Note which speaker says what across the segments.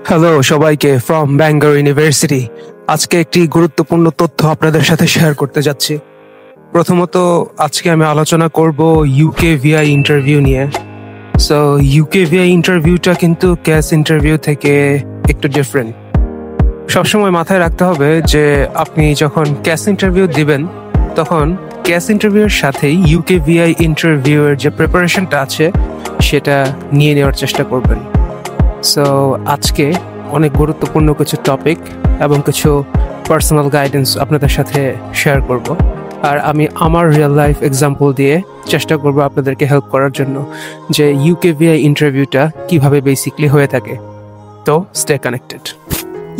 Speaker 1: Hello সবাইকে from Bangalore university. আজকে একটি গুরুত্বপূর্ণ তথ্য আপনাদের সাথে শেয়ার করতে যাচ্ছি। প্রথমত আজকে আমি আলোচনা করব ইউকে ভিআই ইন্টারভিউ নিয়ে। সো ইউকে ভিআই ইন্টারভিউটা কিন্তু ক্যাস ইন্টারভিউ থেকে একটু ডিফারেন্ট। সবসময় মাথায় রাখতে হবে যে আপনি যখন ক্যাস ইন্টারভিউ দিবেন তখন ক্যাস ইন্টারভিউর সাথেই ইউকে ভিআই ইন্টারভিউয়ের যে প্রিপারেশনটা আছে সেটা নিয়ে নেওয়ার চেষ্টা করবেন। সো আজকে অনেক গুরুত্বপূর্ণ কিছু টপিক এবং কিছু পার্সোনাল গাইডেন্স আপনাদের সাথে শেয়ার করব, আর আমি আমার রিয়েল লাইফ এক্সাম্পল দিয়ে চেষ্টা করব আপনাদেরকে হেল্প করার জন্য যে ইউকেভিআই ইন্টারভিউটা কিভাবে বেসিকলি হয়ে থাকে। তো স্টে কানেক্টেড।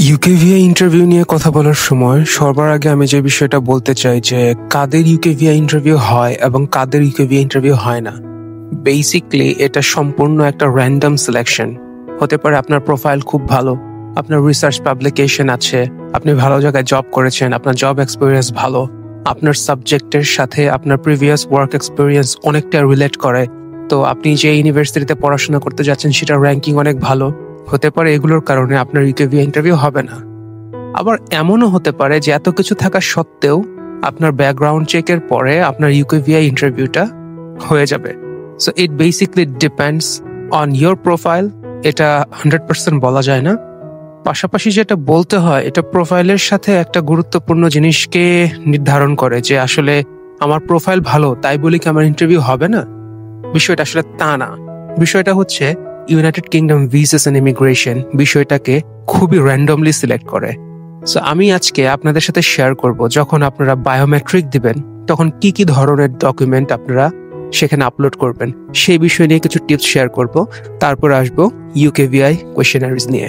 Speaker 1: ইউকেভিআই ইন্টারভিউ নিয়ে কথা বলার সময় সবার আগে আমি যে বিষয়টা বলতে চাই যে কাদের ইউকেভিআই ইন্টারভিউ হয় এবং কাদের ইউকেভিআই ইন্টারভিউ হয় না। বেসিকলি এটা সম্পূর্ণ একটা র্যান্ডম সিলেকশন। হতে পারে আপনার প্রোফাইল খুব ভালো, আপনার রিসার্চ পাবলিকেশন আছে, আপনি ভালো জায়গায় জব করেছেন, আপনার জব এক্সপিরিয়েন্স ভালো, আপনার সাবজেক্টের সাথে আপনার প্রিভিয়াস ওয়ার্ক এক্সপিরিয়েন্স অনেকটা রিলেট করে, তো আপনি যে ইউনিভার্সিটিতে পড়াশোনা করতে যাচ্ছেন সেটার র্যাঙ্কিং অনেক ভালো। হতে পারে এগুলোর কারণে আপনার ইউকেভিআই ইন্টারভিউ হবে না। আবার এমনও হতে পারে যে এত কিছু থাকা সত্ত্বেও আপনার ব্যাকগ্রাউন্ড চেকের পরে আপনার ইউকেভিআই ইন্টারভিউটা হয়ে যাবে। So it basically depends on your profile. এটা 100% বলা যায় না। পাশাপাশি যেটা বলতে হয়, এটা প্রোফাইলের সাথে একটা গুরুত্বপূর্ণ জিনিসকে নির্ধারণ করে যে আসলে আমার প্রোফাইল ভালো তাই বলে কি আমার ইন্টারভিউ হবে না। বিষয়টা আসলে তা না। বিষয়টা হচ্ছে United Kingdom visas and immigration বিষয়টাকে খুবই র্যান্ডমলি সিলেক্ট করে। সো আমি আজকে আপনাদের সাথে শেয়ার করব যখন আপনারা বায়োমেট্রিক দিবেন তখন কি কি ধরনের ডকুমেন্ট আপনারা সেখানে আপলোড করবেন সেই বিষয় নিয়ে কিছু টিপস শেয়ার করব। তারপর আসবো ইউকেভিআই কোয়েশ্চেনারিজ নিয়ে।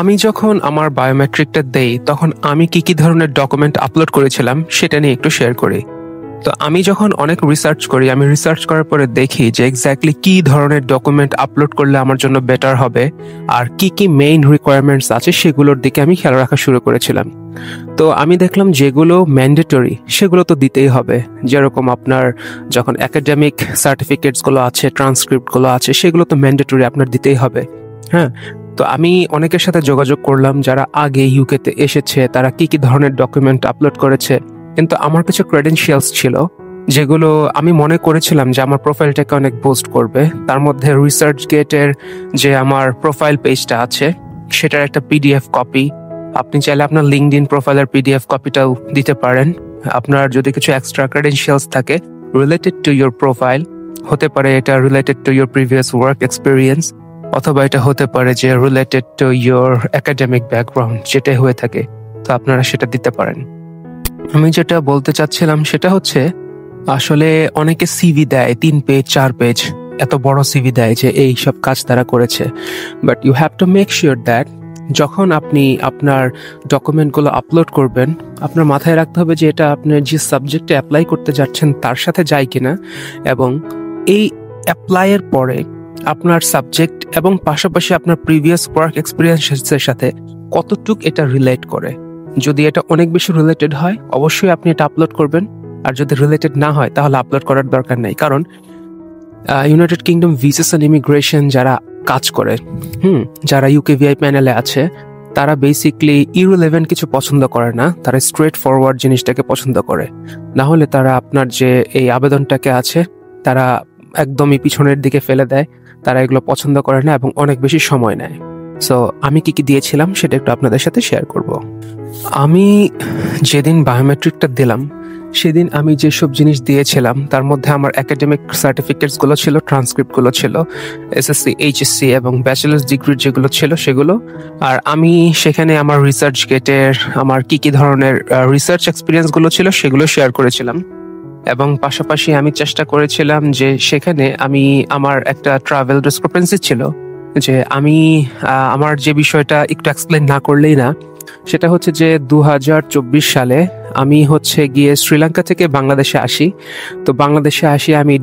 Speaker 1: আমি যখন আমার বায়োমেট্রিকটা দেই তখন আমি কি কি ধরনের ডকুমেন্ট আপলোড করেছিলাম সেটা নিয়ে একটু শেয়ার করি। তো আমি যখন অনেক রিসার্চ করি, আমি রিসার্চ করার পরে দেখি যে এক্স্যাক্টলি কি ধরনের ডকুমেন্ট আপলোড করলে আমার জন্য বেটার হবে আর কি কি মেইন রিকোয়ারমেন্টস আছে সেগুলোর দিকে আমি খেয়াল রাখা শুরু করেছিলাম। তো আমি দেখলাম যেগুলো ম্যান্ডেটরি সেগুলো তো দিতেই হবে। যেরকম আপনার যখন একাডেমিক সার্টিফিকেটসগুলো আছে, ট্রান্সক্রিপ্টগুলো আছে, সেগুলো তো ম্যান্ডেটরি আপনার দিতেই হবে। হ্যাঁ, তো আমি অনেকের সাথে যোগাযোগ করলাম যারা আগে ইউকেতে এসেছে, তারা কি কি ধরনের ডকুমেন্ট আপলোড করেছে। কিন্তু আমার কিছু ক্রেডেনশিয়ালস ছিল যেগুলো আমি মনে করেছিলাম যে আমার প্রোফাইলটাকে অনেক বুস্ট করবে। তার মধ্যে রিসার্চ গেটের যে আমার প্রোফাইল পেজটা আছে সেটার একটা পিডিএফ কপি, আপনি চাইলে আপনার লিঙ্কডইন প্রোফাইলের পিডিএফ কপিটাও দিতে পারেন। আপনার যদি কিছু এক্সট্রা ক্রেডেনশিয়ালস থাকে রিলেটেড টু ইয়োর প্রোফাইল, হতে পারে এটা related to your previous work experience, অথবা এটা হতে পারে যে related to your academic background, যেটাই হয়ে থাকে, তো আপনারা সেটা দিতে পারেন। আমি যেটা বলতে চাচ্ছিলাম সেটা হচ্ছে আসলে অনেকে সিভি দেয় 3 পেজ 4 পেজ, এত বড় সিভি দেয় যে এই সব কাজ তারা করেছে। But you have to make sure that যখন আপনি আপনার ডকুমেন্টগুলো আপলোড করবেন আপনার মাথায় রাখতে হবে যে এটা আপনার যে সাবজেক্টে অ্যাপ্লাই করতে যাচ্ছেন তার সাথে যায় কিনা, এবং এই অ্যাপ্লাইয়ের পরে আপনার সাবজেক্ট এবং পাশাপাশি আপনার প্রিভিয়াস ওয়ার্ক এক্সপিরিয়েন্সের সাথে কতটুক এটা রিলেট করে। যদি এটা অনেক বেশি রিলেটেড হয় অবশ্যই আপনি এটা আপলোড করবেন, আর যদি রিলেটেড না হয় তাহলে আপলোড করার দরকার নেই। কারণ United Kingdom visas and immigration যারা কাজ করে, যারা ইউকেভিআই প্যানেলে আছে, তারা বেসিকলি ইররিলেভেন্ট কিছু পছন্দ করে না, তারা স্ট্রেট ফরওয়ার্ড জিনিসটাকে পছন্দ করে। না হলে তারা আপনার যে এই আবেদনটাকে আছে তারা একদমই পিছনের দিকে ফেলে দেয়, তারা এগুলো পছন্দ করে না এবং অনেক বেশি সময় নেয়। সো আমি কি কি দিয়েছিলাম সেটা একটু আপনাদের সাথে শেয়ার করব। আমি যেদিন বায়োমেট্রিকটা দিলাম সেদিন আমি যেসব জিনিস দিয়েছিলাম তার মধ্যে আমার একাডেমিক সার্টিফিকেটসগুলো ছিল, ট্রান্সক্রিপ্টগুলো ছিল, এসএসসি, এইচএসসি এবং ব্যাচেলার্স ডিগ্রি যেগুলো ছিল সেগুলো। আর আমি সেখানে আমার রিসার্চ গেটের আমার কি কি ধরনের রিসার্চ এক্সপিরিয়েন্সগুলো ছিল সেগুলো শেয়ার করেছিলাম। এবং পাশাপাশি আমি চেষ্টা করেছিলাম যে সেখানে আমি আমার একটা ট্রাভেল ডিসক্রিপেন্সি ছিল, যে আমি আমার যে বিষয়টা একটু এক্সপ্লেন না করলেই না, সেটা হচ্ছে যে 2024 সালে আমি হচ্ছে গিয়ে শ্রীলঙ্কা থেকে বাংলাদেশে আসি। তো বাংলাদেশে আসি আমি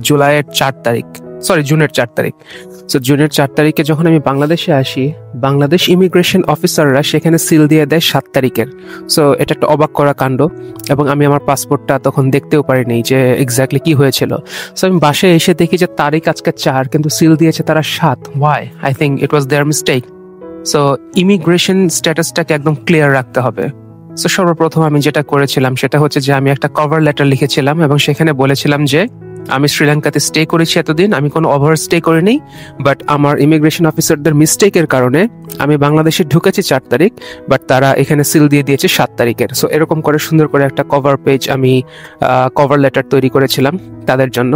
Speaker 1: জুলাইয়ের 4 তারিখ। সরি জুনের 4 তারিখ। সো জুনের 4 তারিখে যখন আমি বাংলাদেশে আসি, বাংলাদেশ ইমিগ্রেশন অফিসাররা সেখানে সিল দিয়ে দেয় 7 তারিখের। সো এটা একটা অবাক করা কাণ্ড, এবং আমি আমার পাসপোর্টটা তখন দেখতেও পারিনি যে এক্স্যাক্টলি কি হয়েছিল। সো আমি বাসায় এসে দেখি যে তারিখ আজকে 4 কিন্তু সিল দিয়েছে তারা 7। Why? I think it was their mistake. So immigration স্ট্যাটাসটাকে একদম ক্লিয়ার রাখতে হবে। সো সর্বপ্রথম আমি যেটা করেছিলাম সেটা হচ্ছে যে আমি একটা কভার লেটার লিখেছিলাম এবং সেখানে বলেছিলাম যে আমি শ্রীলঙ্কাতে স্টে করেছি এতদিন, আমি কোনো ওভার স্টে করিনি, বাট আমার ইমিগ্রেশন অফিসারদের মিস্টেকের কারণে আমি বাংলাদেশে ঢুকেছি 4 তারিখ, বাট তারা এখানে সিল দিয়ে দিয়েছে 7 তারিখের। সো এরকম করে সুন্দর করে একটা কভার পেজ আমি কভার লেটার তৈরি করেছিলাম তাদের জন্য।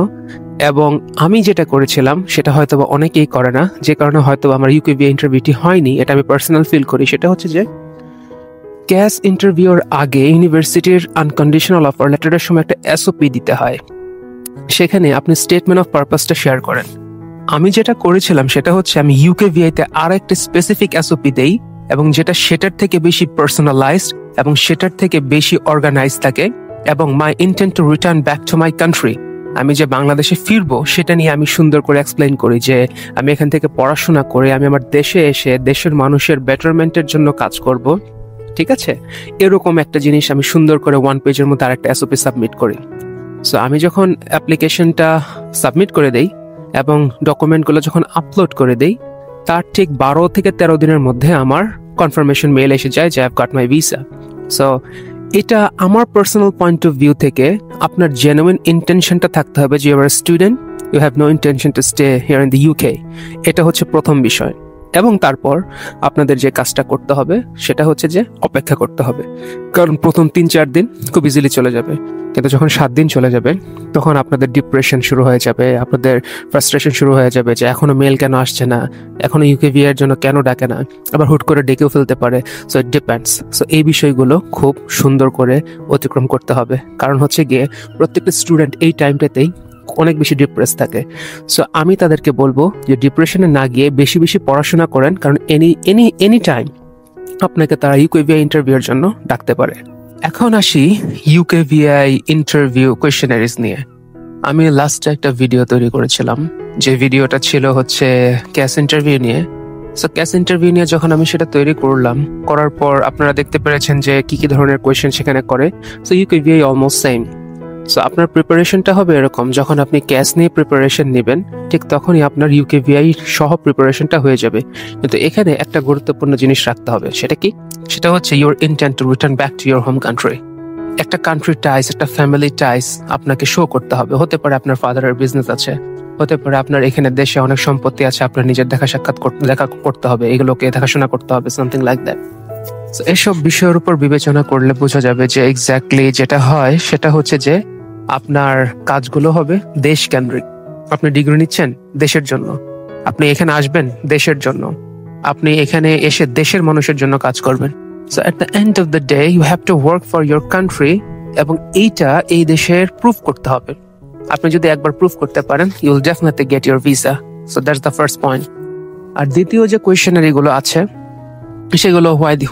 Speaker 1: এবং আমি যেটা করেছিলাম সেটা হয়তো অনেকেই করে না, যে কারণে হয়তো আমার ইউকেভিআই ইন্টারভিউটি হয়নি, এটা আমি পার্সোনাল ফিল করি। সেটা হচ্ছে যে ক্যাস ইন্টারভিউর আগে ইউনিভার্সিটির আনকন্ডিশনাল অফার লেটারের সময় একটা এসওপি দিতে হয়, সেখানে আপনি স্টেটমেন্ট অফ পারপাসটা শেয়ার করেন। আমি যেটা করেছিলাম সেটা হচ্ছে আমি ইউকেভিআইতে আর একটা স্পেসিফিক এসওপি দেই, এবং যেটা সেটার থেকে বেশি পার্সোনালাইজড এবং সেটার থেকে বেশি অর্গানাইজ থাকে, এবং my intent to return back to my country, আমি যে বাংলাদেশে ফিরবো সেটা নিয়ে আমি সুন্দর করে এক্সপ্লেইন করি যে আমি এখান থেকে পড়াশোনা করে আমি আমার দেশে এসে দেশের মানুষের বেটারমেন্টের জন্য কাজ করব। ঠিক আছে, এরকম একটা জিনিস আমি সুন্দর করে 1 পেজের মধ্যে আরেকটা এসওপি সাবমিট করি। সো আমি যখন অ্যাপ্লিকেশনটা সাবমিট করে দেই এবং ডকুমেন্টগুলো যখন আপলোড করে দেই, তার ঠিক 12 থেকে 13 দিনের মধ্যে আমার কনফার্মেশন মেইল এসে যায় যে I have got my visa. So এটা আমার পার্সোনাল পয়েন্ট অফ ভিউ থেকে আপনার জেনুইন ইন্টেনশনটা থাকতে হবে যে you are student, you have no intention to stay here in the UK. এটা হচ্ছে প্রথম বিষয়। এবং তারপর আপনাদের যে কাজটা করতে হবে সেটা হচ্ছে যে অপেক্ষা করতে হবে, কারণ প্রথম 3-4 দিন খুব ইজিলি চলে যাবে, কিন্তু যখন 7 দিন চলে যাবে তখন আপনাদের ডিপ্রেশন শুরু হয়ে যাবে, আপনাদের ফ্রাস্ট্রেশন শুরু হয়ে যাবে যে এখনো মেল কেন আসছে না, এখনো ইউকেভিআই এর জন্য কেন ডাকে না, আবার হুট করে ডেকেও ফেলতে পারে। So it depends. সো এই বিষয়গুলো খুব সুন্দর করে অতিক্রম করতে হবে, কারণ হচ্ছে গিয়ে প্রত্যেকটা স্টুডেন্ট এই টাইমটাতেই অনেক বেশি ডিপ্রেস থাকে। সো আমি তাদেরকে বলবো যে ডিপ্রেশনে না গিয়ে বেশি বেশি পড়াশোনা করেন, কারণ এনি টাইম আপনাকে তারা ইউকেভিআই ইন্টারভিউর জন্য ডাকতে পারে। এখন আসি ইউকেভিআই ইন্টারভিউ কোয়েশ্চেনারিজ নিয়ে। আমি লাস্টে একটা ভিডিও তৈরি করেছিলাম, যে ভিডিওটা ছিল হচ্ছে ক্যাস ইন্টারভিউ নিয়ে। সো ক্যাস ইন্টারভিউ নিয়ে যখন আমি সেটা তৈরি করলাম, করার পর আপনারা দেখতে পেরেছেন যে কি কি ধরনের কোয়েশ্চেন সেখানে করে। So UKVI almost same. So আপনার প্রিপারেশনটা হবে এরকম, যখন আপনি ক্যাশ নিয়ে প্রিপারেশন নেবেন ঠিক তখনই আপনার ইউকেভিআই সহ প্রিপারেশনটা হয়ে যাবে। কিন্তু এখানে একটা গুরুত্বপূর্ণ জিনিস রাখতে হবে, সেটা কি? সেটা হচ্ছে your intent to return back to your home country. একটা কান্ট্রি টাইস, একটা ফ্যামিলি টাইস আপনাকে শো করতে হবে। হতে পারে আপনার ফাদারের বিজনেস আছে, হতে পারে আপনার এখানে দেশে অনেক সম্পত্তি আছে, আপনার নিজের দেখা করতে হবে, এগুলোকে দেখাশোনা করতে হবে, সামথিং লাইক দ্যাট। এসব বিষয়ের উপর বিবেচনা করলে বোঝা যাবে যে এক্স্যাক্টলি যেটা হয় সেটা হচ্ছে যে আপনার কাজগুলো হবে দেশ কেন্দ্রিক। আপনি ডিগ্রি নিচ্ছেন দেশের জন্য, আপনি এখানে আসবেন দেশের জন্য, আপনি এখানে এসে দেশের মানুষের জন্য কাজ করবেন। So at the end of the day you have to work for your country, এবং এইটা এই দেশের প্রুফ করতে হবে। আপনি যদি একবার প্রুফ করতে পারেন, you will definitely get your visa. So that's the first point. আর দ্বিতীয় যে কোয়েশ্চেনারি গুলো আছে সেগুলো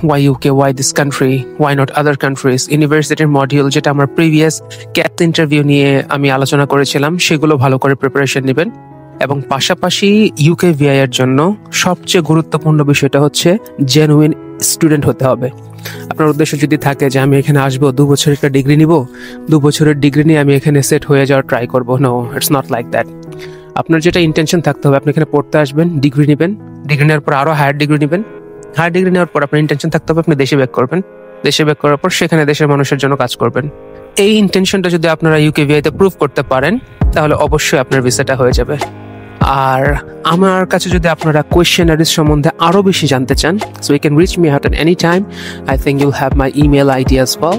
Speaker 1: why UK, why this country, why not other countries, ইউনিভার্সিটির মডিউল যেটা আমার প্রিভিয়াস ক্যাট ইন্টারভিউ নিয়ে আমি আলোচনা করেছিলাম, সেগুলো ভালো করে প্রিপারেশন নেবেন। এবং পাশাপাশি ইউকেভিআই এর জন্য সবচেয়ে গুরুত্বপূর্ণ বিষয়টা হচ্ছে জেনুইন স্টুডেন্ট হতে হবে। আপনার উদ্দেশ্য যদি থাকে যে আমি এখানে আসবো 2 বছরের একটা ডিগ্রি নিব, 2 বছরের ডিগ্রি নিয়ে আমি এখানে সেট হয়ে যাওয়ার ট্রাই করবো, no, it's not like that. আপনার যেটা ইন্টেনশন থাকতে হবে, আপনি এখানে পড়তে আসবেন, ডিগ্রি নেবেন, ডিগ্রি নেওয়ার পর আরো হায়ার ডিগ্রি নেবেন, হায়ার ডিগ্রি নেওয়ার পর আপনার ইন্টেনশন থাকতে হবে আপনি দেশে ব্যাক করবেন, দেশে ব্যাক করার পর সেখানে দেশের মানুষের জন্য কাজ করবেন। এই ইন্টেনশনটা যদি আপনারা ইউকেভিআইতে প্রুভ করতে পারেন তাহলে অবশ্যই আপনার ভিসাটা হয়ে যাবে। আর আমার কাছে যদি আপনারা কোয়েশ্চেনারিজ সম্বন্ধে আরো বেশি জানতে চান, so you can reach me out at any time. I think you'll have my email ID as well.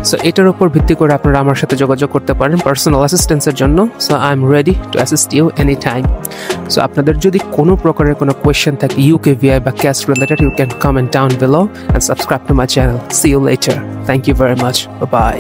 Speaker 1: So এটার উপর ভিত্তি করে আপনারা আমার সাথে যোগাযোগ করতে পারেন পার্সোনাল অ্যাসিস্ট্যান্সের জন্য। So I am ready to assist you any time. So আপনাদের যদি কোনো প্রকারের কোনো কোয়েশ্চেন থাকে ইউকেভিআই বা CAS related, you can comment down below and subscribe to my channel. See you later. Thank you very much. By.